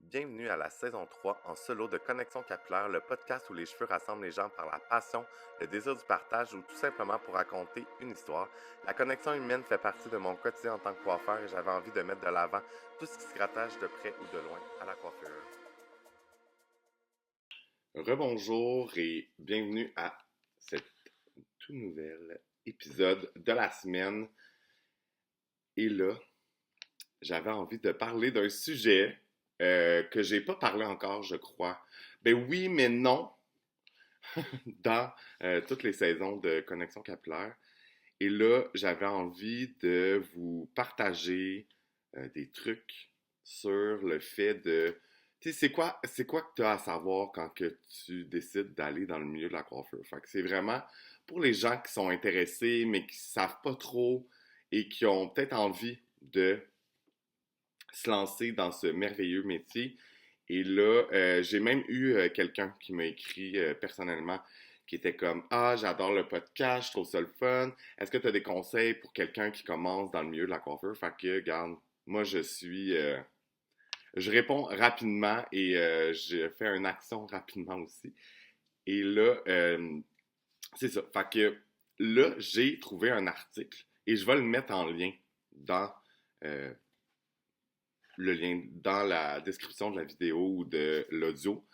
Bienvenue à la saison 3 en solo de Connexion Capillaire, le podcast où les cheveux rassemblent les gens par la passion, le désir du partage ou tout simplement pour raconter une histoire. La connexion humaine fait partie de mon quotidien en tant que coiffeur et j'avais envie de mettre de l'avant tout ce qui se rattache de près ou de loin à la coiffure. Rebonjour et bienvenue à cet tout nouvel épisode de la semaine. Et là, j'avais envie de parler d'un sujet que j'ai pas parlé encore, je crois. Ben oui, mais non, dans toutes les saisons de Connexion Capillaire. Et là, j'avais envie de vous partager des trucs sur le fait de... Tu sais, c'est quoi que tu as à savoir quand que tu décides d'aller dans le milieu de la coiffure? Fait que c'est vraiment pour les gens qui sont intéressés, mais qui savent pas trop et qui ont peut-être envie de se lancer dans ce merveilleux métier. Et là, j'ai même eu quelqu'un qui m'a écrit personnellement qui était comme Ah, j'adore le podcast, je trouve ça le fun. Est-ce que tu as des conseils pour quelqu'un qui commence dans le milieu de la coiffure? Fait que, regarde, moi, je réponds rapidement et je fais une action rapidement aussi. Et là, c'est ça. Fait que là, j'ai trouvé un article et je vais le mettre en lien dans euh, le lien dans la description de la vidéo ou de l'audio.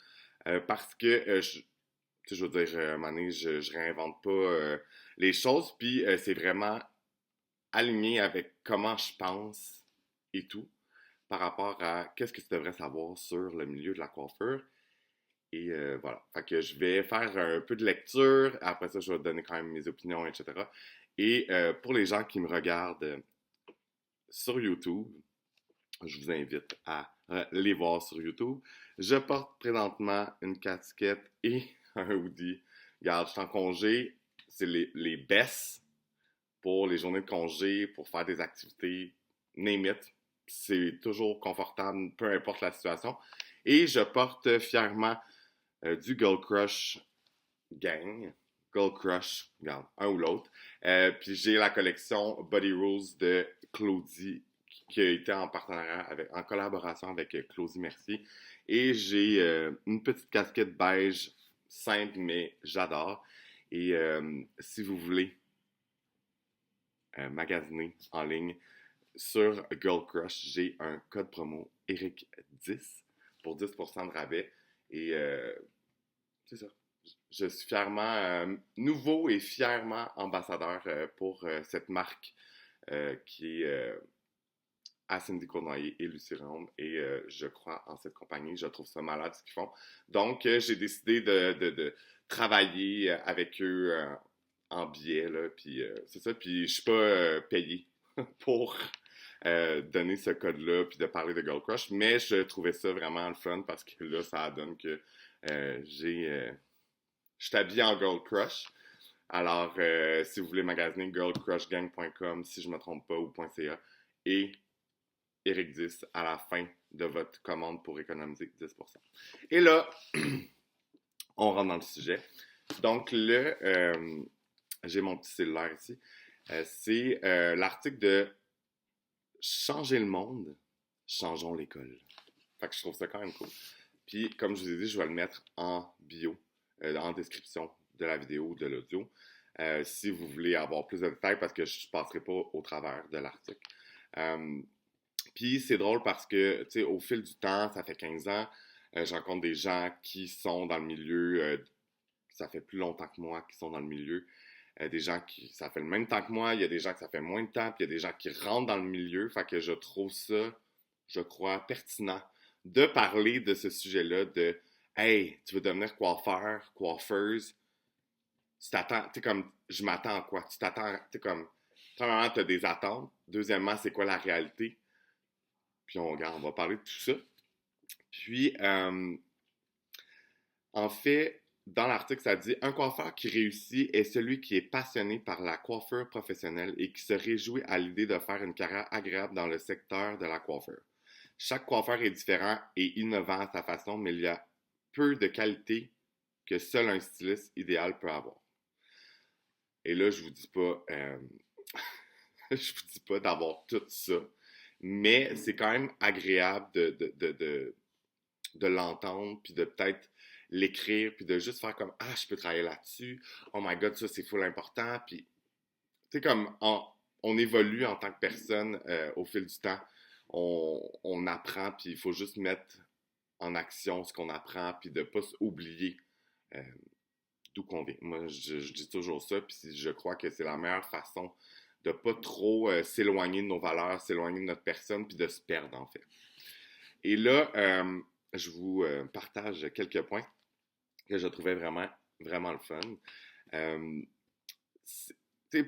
Parce que, je veux dire, à un moment donné, je réinvente pas les choses. Puis, c'est vraiment aligné avec comment je pense et tout par rapport à qu'est-ce que tu devrais savoir sur le milieu de la coiffure. Et voilà. Fait que je vais faire un peu de lecture. Après ça, je vais donner quand même mes opinions, etc. Et pour les gens qui me regardent sur YouTube, je vous invite à les voir sur YouTube. Je porte présentement une casquette et un hoodie. Regarde, je suis en congé. C'est les best pour les journées de congé, pour faire des activités, name it. C'est toujours confortable, peu importe la situation. Et je porte fièrement du Girl Crush Gang. Girl Crush, regarde, un ou l'autre. Puis j'ai la collection Body Rules de Claudie qui a été en partenariat en collaboration avec Claudie Mercier. Et j'ai une petite casquette beige simple, mais j'adore. Et si vous voulez magasiner en ligne sur Girl Crush, j'ai un code promo Eric10 pour 10% de rabais. Et c'est ça. Je suis fièrement nouveau et fièrement ambassadeur pour cette marque qui est à Cindy Cournoyer et Lucie Rome. Et je crois en cette compagnie. Je trouve ça malade ce qu'ils font. Donc, j'ai décidé de travailler avec eux en billet. Là, puis c'est ça. Puis je suis pas payé pour donner ce code-là puis de parler de Girl Crush. Mais je trouvais ça vraiment le fun parce que là, ça donne que je suis habillé en Girl Crush. Alors, si vous voulez magasiner girlcrushgang.com, si je ne me trompe pas, ou .ca, et Eric10 à la fin de votre commande pour économiser 10%. Et là, on rentre dans le sujet. Donc, là, j'ai mon petit cellulaire ici. C'est l'article de Changer le monde, changeons l'école. Fait que je trouve ça quand même cool. Puis, comme je vous ai dit, je vais le mettre en bio, en description de la vidéo ou de l'audio. Si vous voulez avoir plus de détails, parce que je ne passerai pas au travers de l'article. Puis c'est drôle parce que, tu sais, au fil du temps, ça fait 15 ans, je rencontre des gens qui sont dans le milieu, ça fait plus longtemps que moi, qui sont dans le milieu. Des gens qui, ça fait le même temps que moi, il y a des gens que ça fait moins de temps, puis il y a des gens qui rentrent dans le milieu. Fait que je trouve ça, je crois, pertinent de parler de ce sujet-là, de Hey, tu veux devenir coiffeur, coiffeuse, tu t'attends, tu sais, comme, je m'attends à quoi? Tu t'attends, tu sais, comme, premièrement, tu as des attentes. Deuxièmement, c'est quoi la réalité? Puis regarde, on va parler de tout ça. Puis, en fait, dans l'article, ça dit un coiffeur qui réussit est celui qui est passionné par la coiffure professionnelle et qui se réjouit à l'idée de faire une carrière agréable dans le secteur de la coiffure. Chaque coiffeur est différent et innovant à sa façon, mais il y a peu de qualités que seul un styliste idéal peut avoir. Et là, je vous dis pas, je vous dis pas d'avoir tout ça, mais c'est quand même agréable de l'entendre, puis de peut-être l'écrire, puis de juste faire comme ah, je peux travailler là-dessus, oh my god, ça c'est full important, puis tu sais, comme on évolue en tant que personne au fil du temps, on apprend, puis il faut juste mettre en action ce qu'on apprend, puis de ne pas oublier euh, d'où qu'on vient. Moi, je dis toujours ça, puis je crois que c'est la meilleure façon de ne pas trop s'éloigner de nos valeurs, s'éloigner de notre personne, puis de se perdre, en fait. Et là, je vous partage quelques points que je trouvais vraiment, vraiment le fun. Euh,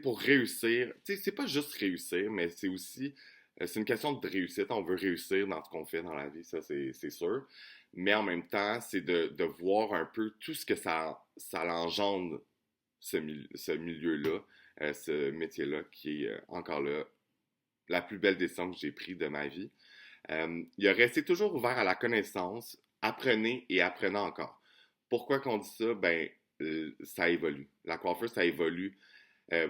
pour réussir, c'est pas juste réussir, mais c'est aussi, c'est une question de réussite. On veut réussir dans ce qu'on fait dans la vie, ça c'est sûr. Mais en même temps, c'est de voir un peu tout ce que ça l'engendre, ce milieu-là, ce métier-là, qui est encore là la plus belle décision que j'ai prise de ma vie. Il a resté toujours ouvert à la connaissance, apprenez et apprenez encore. Pourquoi qu'on dit ça? Ben, ça évolue. La coiffure, ça évolue.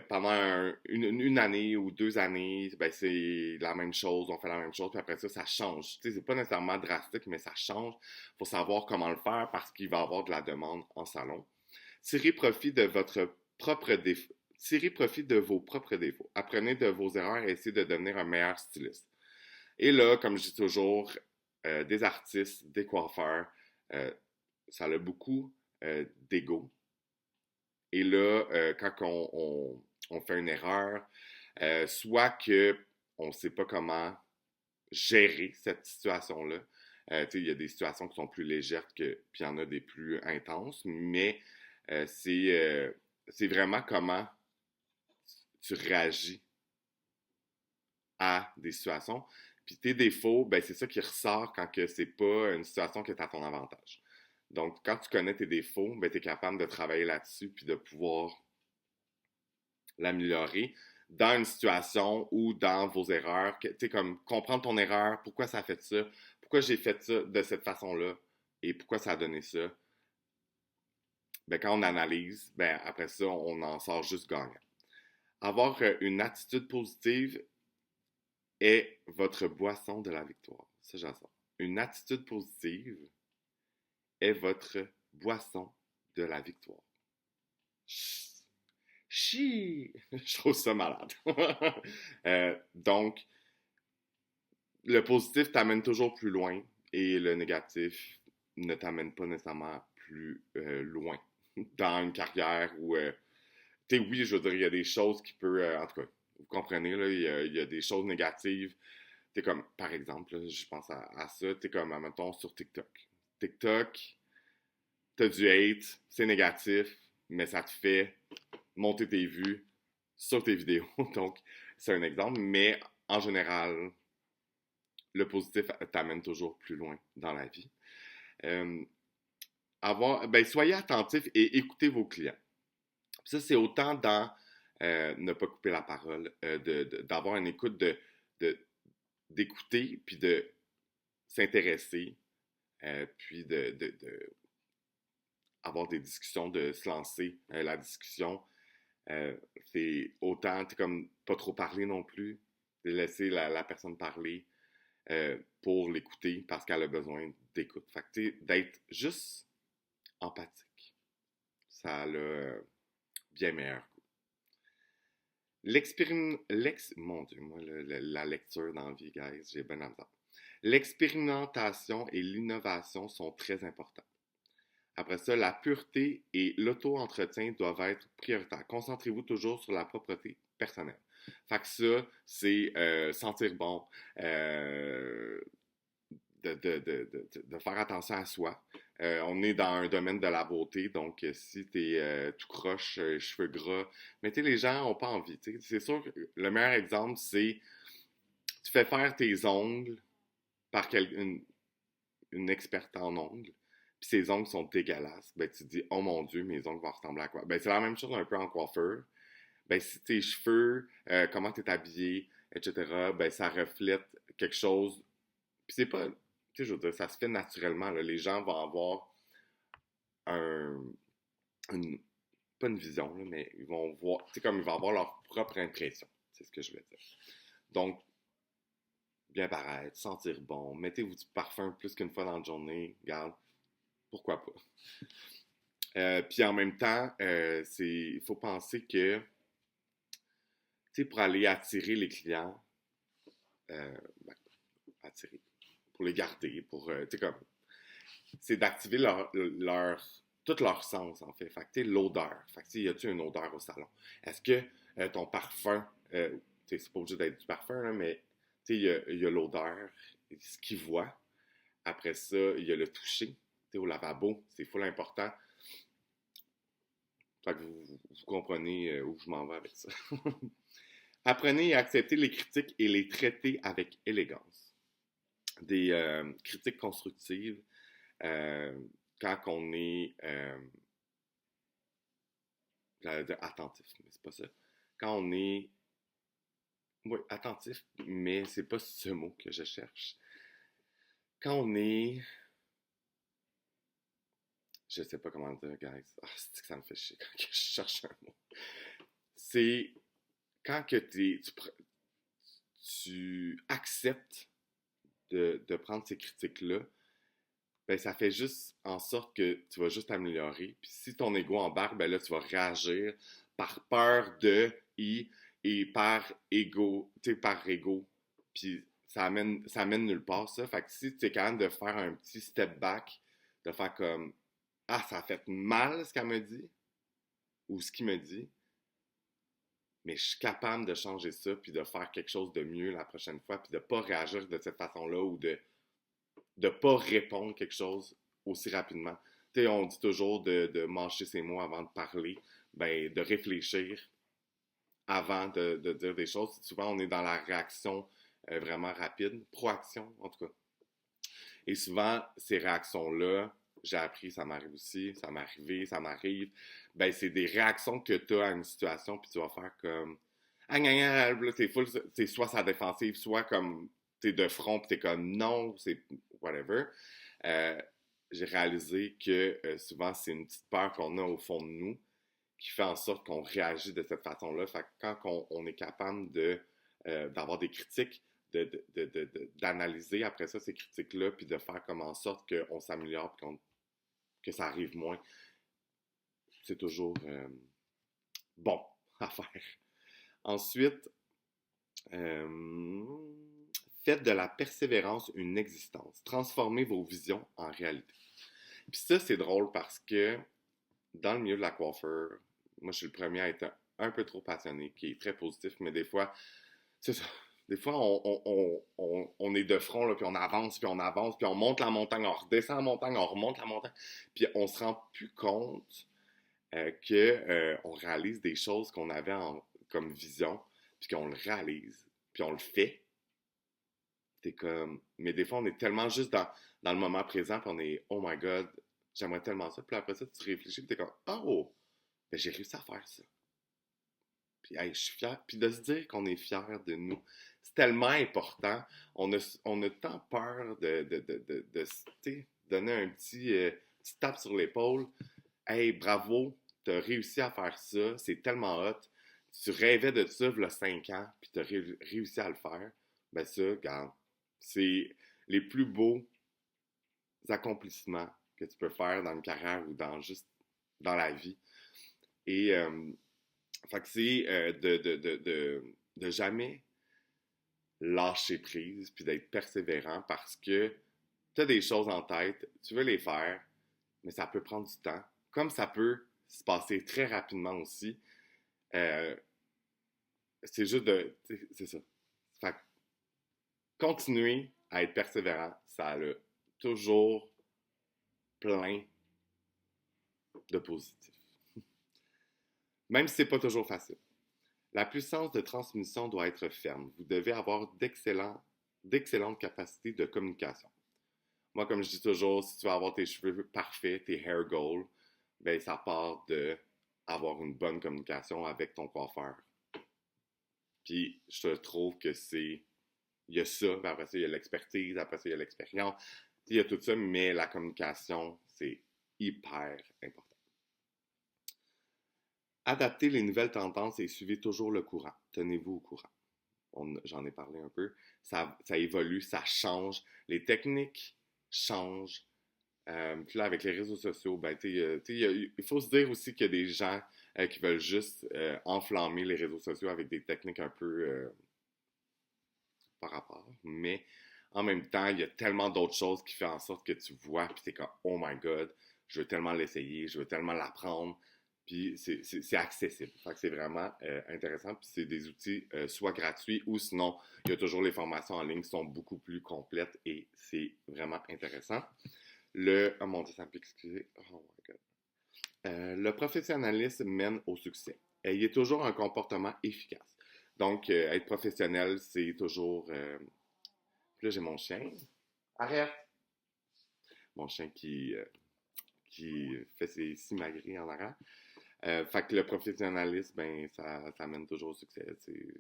Pendant une année ou 2 années, ben c'est la même chose, on fait la même chose, puis après ça, ça change. Tu sais, c'est pas nécessairement drastique, mais ça change. Il faut savoir comment le faire parce qu'il va y avoir de la demande en salon. Tirez profit de votre propre défaut. Tirez profit de vos propres défauts. Apprenez de vos erreurs et essayez de devenir un meilleur styliste. Et là, comme je dis toujours, des artistes, des coiffeurs, euh, ça a beaucoup d'ego. Et là, quand on fait une erreur, soit qu'on ne sait pas comment gérer cette situation-là. Il y a des situations qui sont plus légères puis il y en a des plus intenses, mais euh, c'est euh, c'est vraiment comment tu réagis à des situations. Puis tes défauts, ben, c'est ça qui ressort quand que c'est pas une situation qui est à ton avantage. Donc, quand tu connais tes défauts, ben, tu es capable de travailler là-dessus puis de pouvoir l'améliorer dans une situation ou dans vos erreurs. Tu sais, comme comprendre ton erreur, pourquoi ça a fait ça, pourquoi j'ai fait ça de cette façon-là et pourquoi ça a donné ça. Ben, quand on analyse, ben, après ça, on en sort juste gagnant. Avoir une attitude positive est votre boisson de la victoire. Ça, j'en sors. Une attitude positive est votre boisson de la victoire. Chi! Je trouve ça malade. Donc, le positif t'amène toujours plus loin et le négatif ne t'amène pas nécessairement plus loin dans une carrière où, tu sais, oui, je veux dire, il y a des choses qui peuvent, en tout cas, vous comprenez, là, il y a des choses négatives. Tu comme, par exemple, là, je pense à ça, tu comme, mettons, sur TikTok. TikTok, t'as du hate, c'est négatif, mais ça te fait monter tes vues sur tes vidéos. Donc, c'est un exemple, mais en général, le positif t'amène toujours plus loin dans la vie. Euh, soyez attentif et écoutez vos clients. Ça, c'est autant dans ne pas couper la parole, d'avoir une écoute, d'écouter, puis de s'intéresser, puis avoir des discussions, de se lancer la discussion. C'est autant comme pas trop parler non plus, de laisser la personne parler pour l'écouter parce qu'elle a besoin d'écoute. Fait que d'être juste empathique, ça a bien meilleur goût. Mon Dieu, moi, la lecture dans la vie, guys, j'ai bien à dire. L'expérimentation et l'innovation sont très importants. Après ça, la pureté et l'auto-entretien doivent être prioritaires. Concentrez-vous toujours sur la propreté personnelle. Fait que ça, c'est sentir bon, de faire attention à soi. On est dans un domaine de la beauté, donc si t'es tout croche, cheveux gras, mais tu sais, les gens n'ont pas envie. T'sais. C'est sûr que le meilleur exemple, c'est tu fais faire tes ongles par une experte en ongles, puis ses ongles sont dégueulasses, ben tu te dis, oh mon Dieu, mes ongles vont ressembler à quoi? Ben c'est la même chose un peu en coiffeur. Ben si tes cheveux, comment t'es habillé, etc., ben ça reflète quelque chose. Puis c'est pas, tu sais, je veux dire, ça se fait naturellement, là. Les gens vont avoir un, une, pas une vision, là, mais ils vont voir, tu sais, comme ils vont avoir leur propre impression. C'est ce que je veux dire. Donc, bien paraître, sentir bon, mettez-vous du parfum plus qu'une fois dans la journée, regarde, pourquoi pas. Puis en même temps, il faut penser que, tu sais, pour aller attirer les clients, ben, attirer, pour les garder, tu sais, comme, c'est d'activer tout leur sens, en fait. Fait que, tu sais, l'odeur. Fait que, tu sais, y a-tu une odeur au salon? Est-ce que ton parfum, tu sais, c'est pas obligé d'être du parfum, là, mais, tu sais, il y a l'odeur, ce qu'ils voient. Après ça, il y a le toucher, tu sais, au lavabo. C'est full important. Fait que vous comprenez où je m'en vais avec ça. Apprenez à accepter les critiques et les traiter avec élégance. Des critiques constructives, euh, quand on est j'allais dire attentif, mais c'est pas ça. Quand on est oui, attentif, mais c'est pas ce mot que je cherche. Quand on est je sais pas comment dire, guys. Ah, c'est que ça me fait chier quand je cherche un mot. C'est quand que tu acceptes de prendre ces critiques-là, ben ça fait juste en sorte que tu vas juste t'améliorer. Puis si ton ego embarque, ben là, tu vas réagir par peur de et par ego, tu sais, par ego. Puis ça amène nulle part, ça. Fait que si tu es capable de faire un petit step back, de faire comme ah, ça a fait mal ce qu'elle me dit, ou ce qu'il me dit, mais je suis capable de changer ça, puis de faire quelque chose de mieux la prochaine fois, puis de pas réagir de cette façon-là, ou de pas répondre quelque chose aussi rapidement. Tu sais, on dit toujours de mâcher ses mots avant de parler, ben de réfléchir avant de dire des choses. Souvent, on est dans la réaction vraiment rapide, proaction en tout cas. Et souvent, ces réactions-là, j'ai appris, ça m'arrive aussi, ça m'est arrivé, ça m'arrive, ben c'est des réactions que tu as à une situation, puis tu vas faire comme ah, là, t'es full, t'es soit sa défensive, soit comme t'es de front, puis t'es comme non, c'est whatever. Euh, j'ai réalisé que souvent, c'est une petite peur qu'on a au fond de nous qui fait en sorte qu'on réagit de cette façon-là. Fait que quand on est capable d'avoir des critiques, d'analyser après ça ces critiques-là, puis de faire comme en sorte qu'on s'améliore, puis que ça arrive moins, c'est toujours bon à faire. Ensuite, euh, faites de la persévérance une existence. Transformez vos visions en réalité. Puis ça, c'est drôle parce que dans le milieu de la coiffure, moi, je suis le premier à être un peu trop passionné, qui est très positif, mais des fois, c'est ça. Des fois, on est de front, là, puis on avance, puis on avance, puis on monte la montagne, on redescend la montagne, on remonte la montagne, puis on se rend plus compte qu'on réalise des choses qu'on avait comme vision, puis qu'on le réalise, puis on le fait. C'est comme... Mais des fois, on est tellement juste dans le moment présent, puis on est « Oh my God, j'aimerais tellement ça », puis après ça, tu réfléchis, puis t'es comme « Oh, ben, j'ai réussi à faire ça ». Puis hey, je suis fier. Puis de se dire qu'on est fier de nous, c'est tellement important. On a tant peur de donner un petit tape sur l'épaule. Hey, bravo, t'as réussi à faire ça, c'est tellement hot. Tu rêvais de ça il y a 5 ans, puis t'as réussi à le faire. Ben ça, regarde, c'est les plus beaux accomplissements que tu peux faire dans une carrière ou dans juste dans la vie. Et fait que c'est de jamais lâcher prise puis d'être persévérant parce que tu as des choses en tête, tu veux les faire, mais ça peut prendre du temps. Comme ça peut se passer très rapidement aussi. Euh, c'est juste de. C'est ça. Fait que continuer à être persévérant, ça a toujours plein de positifs. Même si c'est pas toujours facile. La puissance de transmission doit être ferme. Vous devez avoir d'excellentes capacités de communication. Moi, comme je dis toujours, si tu veux avoir tes cheveux parfaits, tes hair goals, ben ça part de avoir une bonne communication avec ton coiffeur. Puis je trouve que il y a ça, puis après ça, il y a l'expertise, après ça, il y a l'expérience, il y a tout ça, mais la communication, c'est hyper important. Adaptez les nouvelles tendances et suivez toujours le courant. Tenez-vous au courant. j'en ai parlé un peu, ça évolue, ça change, les techniques changent. Puis là, avec les réseaux sociaux, ben, il faut se dire aussi qu'il y a des gens qui veulent juste enflammer les réseaux sociaux avec des techniques un peu par rapport. Mais en même temps, il y a tellement d'autres choses qui font en sorte que tu vois, puis t'es comme, oh my god, je veux tellement l'essayer, je veux tellement l'apprendre. Puis c'est accessible. Fait que c'est vraiment intéressant. Puis c'est des outils soit gratuits ou sinon, il y a toujours les formations en ligne qui sont beaucoup plus complètes et c'est vraiment intéressant. Oh mon Dieu, ça me pique, excusez. Oh my god. Le professionnalisme mène au succès. Ayez toujours un comportement efficace. Donc, être professionnel, c'est toujours. Puis là, j'ai mon chien. Arrête! Mon chien qui fait ses simagrées en arrière. Fait que le professionnalisme, ben, ça mène toujours au succès.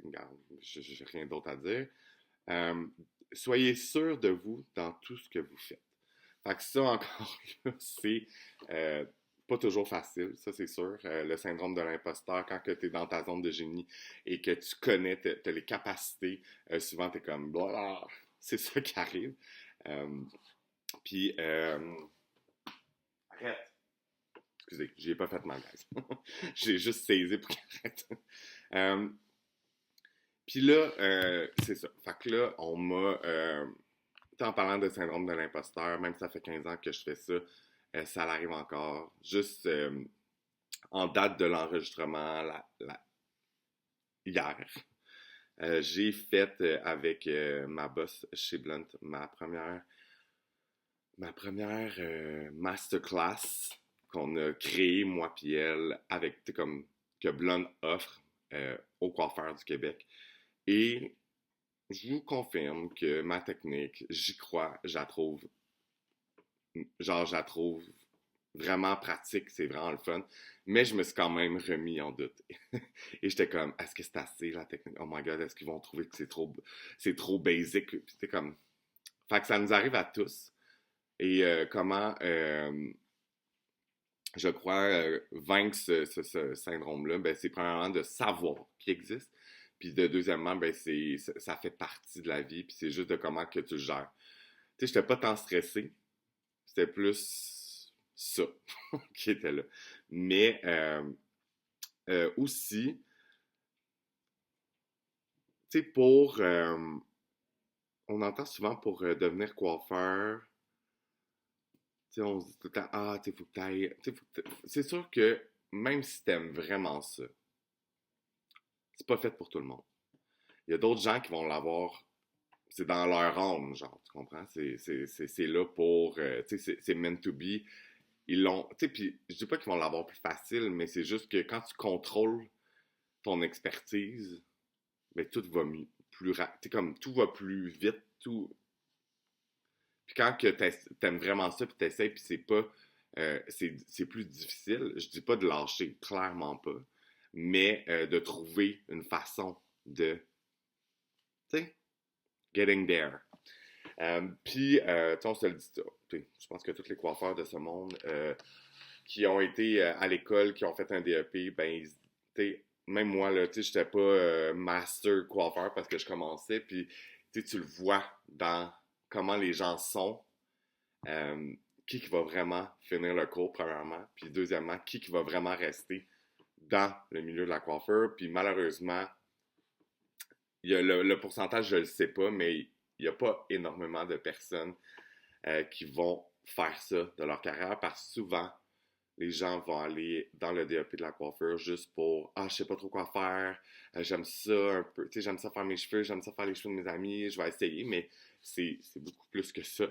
Regarde, j'ai rien d'autre à dire. Euh, Soyez sûr de vous dans tout ce que vous faites. Fait que ça, encore là, c'est pas toujours facile, ça c'est sûr. Le syndrome de l'imposteur, quand tu es dans ta zone de génie et que tu connais, tu as les capacités, souvent tu es comme, voilà, c'est ça qui arrive. Puis, arrête. Excusez, j'y ai pas fait mal, guys. J'ai juste saisi pour qu'il arrête. Puis là, c'est ça. Fait que là, on m'a... en parlant de syndrome de l'imposteur, même si ça fait 15 ans que je fais ça, ça arrive encore. Juste en date de l'enregistrement, hier, j'ai fait avec ma boss chez Blunt ma première masterclass qu'on a créée, moi puis elle, avec, comme, que Blunt offre aux coiffeurs du Québec. Et je vous confirme que ma technique, j'y crois, je la trouve vraiment pratique, c'est vraiment le fun. Mais je me suis quand même remis en doute. Et j'étais comme, est-ce que c'est assez la technique? Oh my god, est-ce qu'ils vont trouver que c'est trop basic? Puis c'était comme, fait que ça nous arrive à tous. Et comment, je crois, vaincre ce syndrome-là, ben, c'est premièrement de savoir qu'il existe. Puis de deuxièmement, ben, ça fait partie de la vie. Puis c'est juste de comment que tu le gères. Tu sais, j'étais pas tant stressé. C'était plus ça qui était là. Mais aussi, tu sais, on entend souvent pour devenir coiffeur, tu sais, on se dit tout le temps, ah, tu sais, faut que t'ailles. C'est sûr que même si t'aimes vraiment ça, c'est pas fait pour tout le monde. Il y a d'autres gens qui vont l'avoir, c'est dans leur âme, genre, tu comprends? C'est là pour, tu sais, c'est meant to be. Ils l'ont, tu sais, puis je dis pas qu'ils vont l'avoir plus facile, mais c'est juste que quand tu contrôles ton expertise, ben tout va mieux, plus rapide, tu sais, comme tout va plus vite, tout. Puis quand que t'aimes vraiment ça, puis t'essayes, puis c'est pas, c'est plus difficile. Je dis pas de lâcher, clairement pas, mais de trouver une façon de, tu sais, getting there. Puis, on se le dit ça. Je pense que tous les coiffeurs de ce monde qui ont été à l'école, qui ont fait un DEP, ben, même moi, là, j'étais pas master coiffeur parce que je commençais, puis tu le vois dans comment les gens sont, qui va vraiment finir le cours, premièrement, puis deuxièmement, qui va vraiment rester dans le milieu de la coiffure, puis malheureusement, il y a le pourcentage, je le sais pas, mais il n'y a pas énormément de personnes qui vont faire ça de leur carrière parce que souvent, les gens vont aller dans le DEP de la coiffure juste pour « Ah, je sais pas trop quoi faire, j'aime ça un peu, tu sais, j'aime ça faire mes cheveux, j'aime ça faire les cheveux de mes amis, je vais essayer. » Mais c'est beaucoup plus que ça,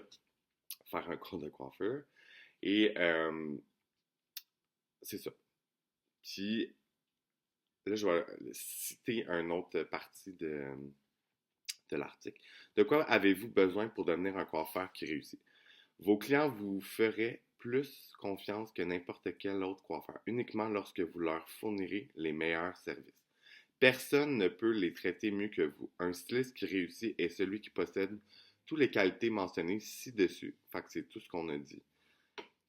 faire un cours de coiffure. Et c'est ça. Puis là, je vais citer une autre partie de l'article. De quoi avez-vous besoin pour devenir un coiffeur qui réussit? Vos clients vous feraient plus confiance que n'importe quel autre coiffeur, uniquement lorsque vous leur fournirez les meilleurs services. Personne ne peut les traiter mieux que vous. Un styliste qui réussit est celui qui possède toutes les qualités mentionnées ci-dessus. Fait que c'est tout ce qu'on a dit.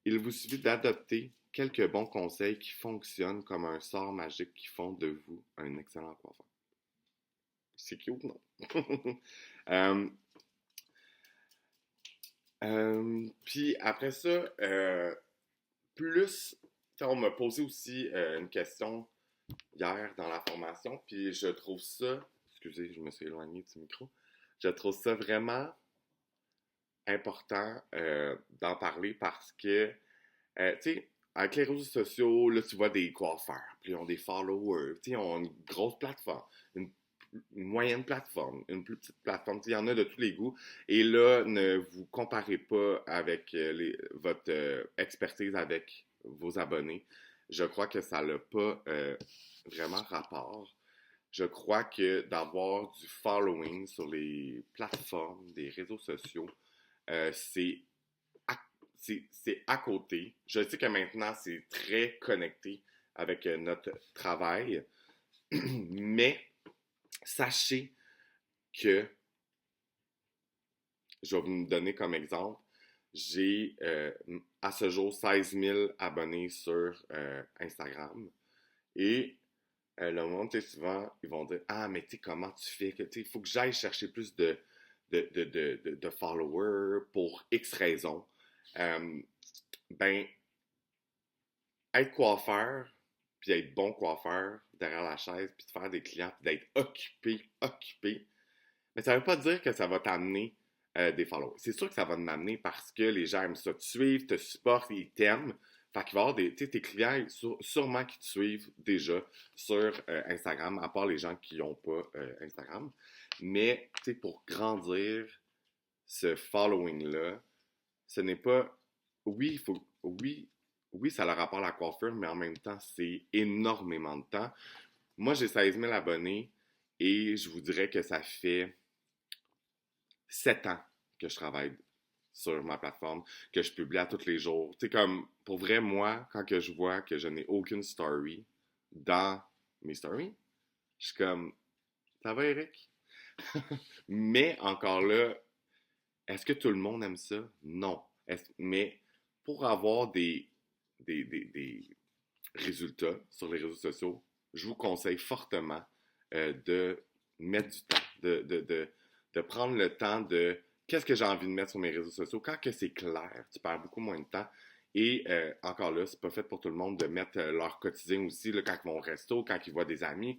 Il vous suffit d'adopter quelques bons conseils qui fonctionnent comme un sort magique qui font de vous un excellent coiffeur. C'est cute, non? Euh, Puis après ça, plus, on m'a posé aussi une question hier dans la formation, puis je trouve ça, excusez, je me suis éloigné du micro, je trouve ça vraiment important d'en parler parce que, tu sais, avec les réseaux sociaux, là, tu vois des coiffeurs, puis ils ont des followers, tu sais, ils ont une grosse plateforme, une, une moyenne plateforme, une plus petite plateforme, tu sais, il y en a de tous les goûts. Et là, ne vous comparez pas avec votre expertise avec vos abonnés. Je crois que ça n'a pas vraiment rapport. Je crois que d'avoir du following sur les plateformes des réseaux sociaux, euh, c'est à, c'est à côté. Je sais que maintenant, c'est très connecté avec notre travail, mais sachez que, je vais vous donner comme exemple, j'ai à ce jour 16 000 abonnés sur Instagram et le monde, tu sais, souvent, ils vont dire ah, mais tu sais, comment tu fais que, tu sais, il faut que j'aille chercher plus de followers pour X raisons. Euh, ben, être coiffeur, puis être bon coiffeur derrière la chaise, puis de faire des clients, puis d'être occupé, mais ça veut pas dire que ça va t'amener des followers. C'est sûr que ça va m'amener parce que les gens aiment ça te suivre, te supportent, ils t'aiment. Fait qu'il va y avoir tes clients sûrement qui te suivent déjà sur Instagram, à part les gens qui n'ont pas Instagram. Mais pour grandir ce following-là, ce n'est pas. Oui, il faut. Oui, ça a le rapport à la coiffure, mais en même temps, c'est énormément de temps. Moi, j'ai 16 000 abonnés et je vous dirais que ça fait 7 ans que je travaille sur ma plateforme, que je publie à tous les jours. Tu sais, comme, pour vrai, moi, quand que je vois que je n'ai aucune story dans mes stories, je suis comme, ça va, Eric? Mais encore là, est-ce que tout le monde aime ça? Non. Mais pour avoir des résultats sur les réseaux sociaux, je vous conseille fortement de mettre du temps, de prendre le temps de qu'est-ce que j'ai envie de mettre sur mes réseaux sociaux. Quand que c'est clair, tu perds beaucoup moins de temps. Et encore là, c'est pas fait pour tout le monde de mettre leur quotidien aussi, là, quand ils vont au resto, quand ils voient des amis.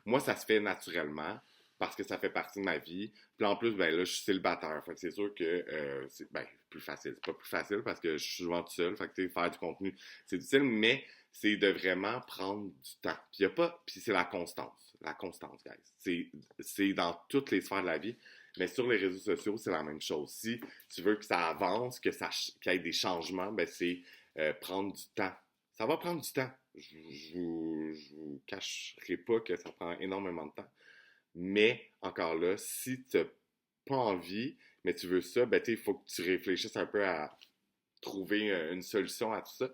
Moi, ça se fait naturellement parce que ça fait partie de ma vie. Puis en plus, ben là, je suis célibataire. Fait que c'est sûr que c'est plus facile. C'est pas plus facile parce que je suis souvent tout seul. Fait que faire du contenu, c'est difficile, mais c'est de vraiment prendre du temps. Puis, puis c'est la constance. La constance, guys. C'est dans toutes les sphères de la vie. Mais sur les réseaux sociaux, c'est la même chose. Si tu veux que ça avance, qu'il y ait des changements, ben c'est prendre du temps. Ça va prendre du temps. Je vous cacherai pas que ça prend énormément de temps. Mais encore là, si tu n'as pas envie, mais tu veux ça, ben il faut que tu réfléchisses un peu à trouver une solution à tout ça.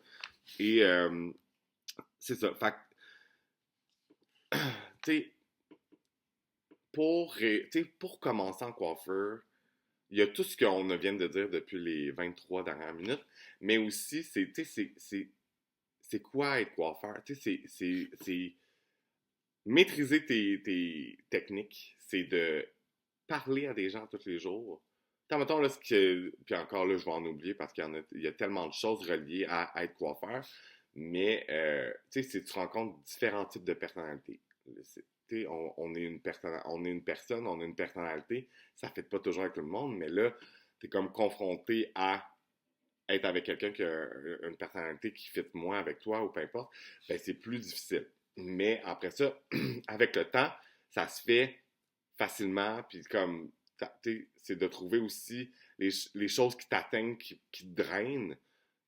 Et c'est ça. Fait que, tu sais, pour commencer en coiffeur, il y a tout ce qu'on vient de dire depuis les 23 dernières minutes, mais aussi, c'est quoi être coiffeur? C'est maîtriser tes techniques, c'est de parler à des gens tous les jours. Mettons, là, puis encore là, je vais en oublier parce qu'il y a tellement de choses reliées à être coiffeur, mais tu rencontres différents types de personnalités. On est une personne, on a une personnalité, ça ne fait pas toujours avec tout le monde, mais là, tu es comme confronté à être avec quelqu'un qui a une personnalité qui fit moins avec toi ou peu importe, ben c'est plus difficile. Mais après ça, avec le temps, ça se fait facilement, puis comme, c'est de trouver aussi les choses qui t'atteignent, qui te drainent,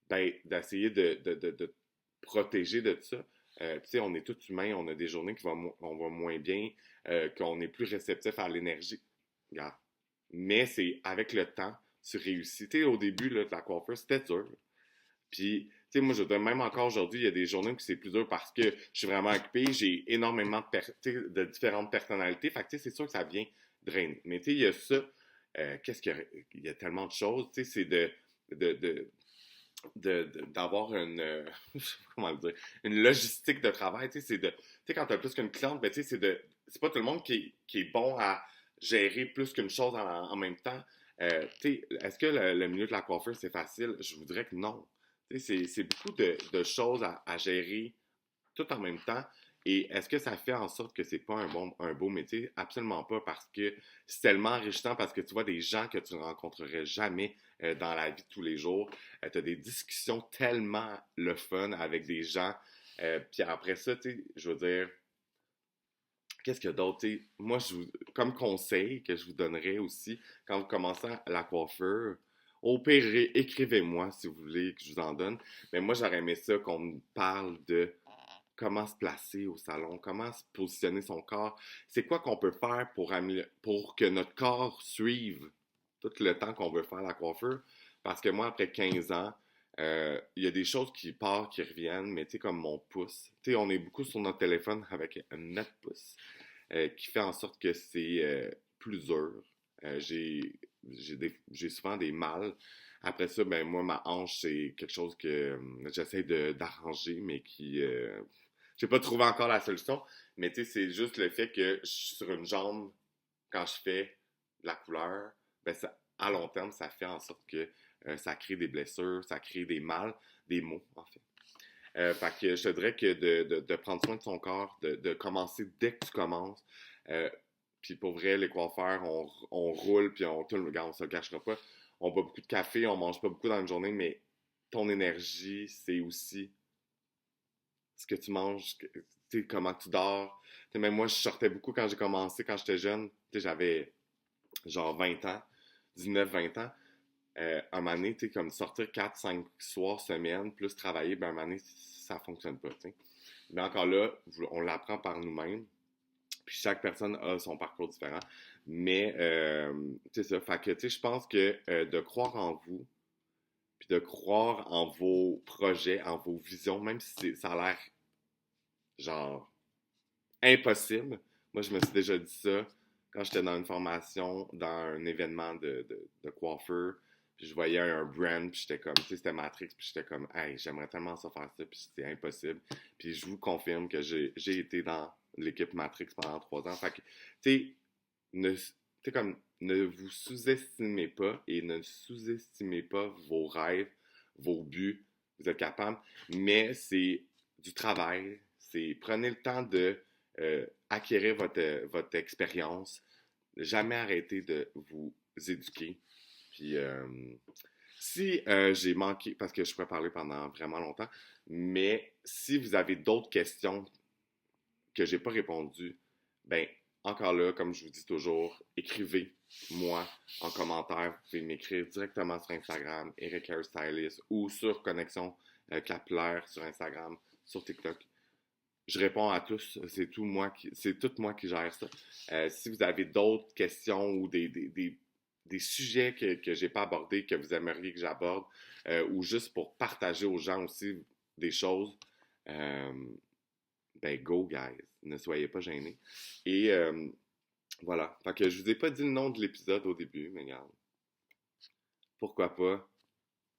ben, d'essayer de protéger de ça. On est tous humains, on a des journées on va moins bien, qu'on est plus réceptif à l'énergie. Regarde. Mais c'est avec le temps, tu réussis. Au début là, de la coiffure, c'était dur. Puis, moi, je veux dire, même encore aujourd'hui, il y a des journées où c'est plus dur parce que je suis vraiment occupé, j'ai énormément de différentes personnalités. Fait que, c'est sûr que ça vient drainer. Mais, il y a ça. Il y a tellement de choses. C'est de, de, d'avoir comment dire, une logistique de travail. C'est quand tu as plus qu'une cliente, ben, c'est c'est pas tout le monde qui est bon à gérer plus qu'une chose en même temps. Tu sais, est-ce que le milieu de la coiffure, c'est facile? Je vous dirais que non. Tu sais, c'est beaucoup de choses à gérer tout en même temps. Et est-ce que ça fait en sorte que c'est pas un beau métier? Absolument pas, parce que c'est tellement enrichissant, parce que tu vois des gens que tu ne rencontrerais jamais dans la vie de tous les jours. Tu as des discussions tellement le fun avec des gens. Puis après ça, tu sais, je veux dire, qu'est-ce qu'il y a d'autre? Tu sais, moi, comme conseil que je vous donnerais aussi, quand vous commencez la coiffure, au pire, écrivez-moi si vous voulez que je vous en donne. Mais moi, j'aurais aimé ça qu'on me parle de comment se placer au salon, comment se positionner son corps. C'est quoi qu'on peut faire pour que notre corps suive tout le temps qu'on veut faire la coiffure? Parce que moi, après 15 ans, il y a des choses qui partent, qui reviennent, mais tu sais, comme mon pouce. Tu sais, on est beaucoup sur notre téléphone avec notre pouce, qui fait en sorte que c'est plus dur. J'ai souvent des mal. Après ça, ben moi, ma hanche, c'est quelque chose que j'essaie d'arranger, mais qui j'ai pas trouvé encore la solution, mais tu sais, c'est juste le fait que je suis sur une jambe quand je fais de la couleur, ben ça, à long terme, ça fait en sorte que ça crée des blessures, ça crée des mal, des maux, en fait. Fait que je te dirais que de prendre soin de son corps, de commencer dès que tu commences. Puis pour vrai, les coiffeurs, on roule, puis tout le gars, on se le cachera pas. On boit beaucoup de café, on mange pas beaucoup dans une journée, mais ton énergie, c'est aussi ce que tu manges, comment tu dors. T'sais, même moi, je sortais beaucoup quand j'ai commencé, quand j'étais jeune. J'avais genre 20 ans, 19-20 ans. Un moment donné, comme sortir 4-5 soirs semaine, plus travailler, ben un moment donné, ça fonctionne pas. T'sais. Mais encore là, on l'apprend par nous-mêmes. Puis chaque personne a son parcours différent. Mais, c'est ça. Fait que, je pense que de croire en vous, puis de croire en vos projets, en vos visions, même si ça a l'air genre impossible. Moi, je me suis déjà dit ça quand j'étais dans une formation, dans un événement de coiffeur. Puis je voyais un brand, puis j'étais comme, tu sais, c'était Matrix, puis j'étais comme, hey, j'aimerais tellement ça faire ça, puis c'était impossible. Puis je vous confirme que j'ai été dans l'équipe Matrix pendant 3 ans. Fait que, tu sais, comme, ne vous sous-estimez pas et ne sous-estimez pas vos rêves, vos buts. Vous êtes capable, mais c'est du travail. C'est prenez le temps de acquérir votre expérience. Jamais arrêter de vous éduquer. Puis si j'ai manqué, parce que je pourrais parler pendant vraiment longtemps, mais si vous avez d'autres questions que j'ai pas répondu, ben encore là, comme je vous dis toujours, écrivez-moi en commentaire. Vous pouvez m'écrire directement sur Instagram, Eric Hairstylist, ou sur Connexion Capillaire sur Instagram, sur TikTok. Je réponds à tous. C'est tout moi qui gère ça. Si vous avez d'autres questions ou des sujets que j'ai pas abordés, que vous aimeriez que j'aborde, ou juste pour partager aux gens aussi des choses, euh, ben go guys, ne soyez pas gênés. Et voilà. Fait que je vous ai pas dit le nom de l'épisode au début, mais regarde. Pourquoi pas?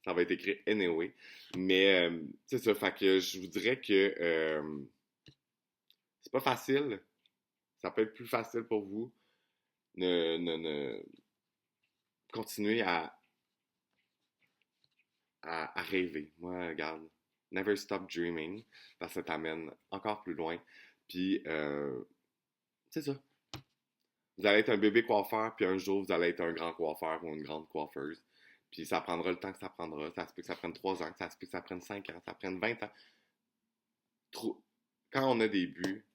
Ça va être écrit anyway. Mais c'est ça. Fait que je vous dirais que c'est pas facile. Ça peut être plus facile pour vous. Continuez à rêver. Moi, regarde, never stop dreaming, parce que ça t'amène encore plus loin. Puis, c'est ça. Vous allez être un bébé coiffeur, puis un jour, vous allez être un grand coiffeur ou une grande coiffeuse. Puis ça prendra le temps que ça prendra. Ça se peut que ça prenne 3 ans, ça se peut que ça prenne 5 ans, ça prenne 20 ans. Quand on a des buts,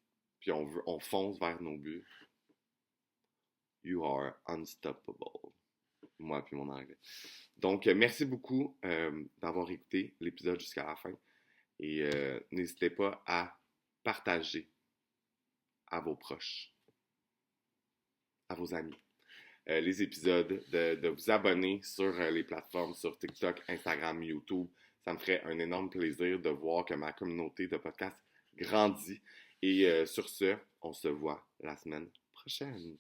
puis on fonce vers nos buts, you are unstoppable. Moi, puis mon anglais. Donc, merci beaucoup d'avoir écouté l'épisode jusqu'à la fin. Et n'hésitez pas à partager à vos proches, à vos amis, les épisodes, de vous abonner sur les plateformes, sur TikTok, Instagram, YouTube. Ça me ferait un énorme plaisir de voir que ma communauté de podcasts grandit. Et sur ce, on se voit la semaine prochaine.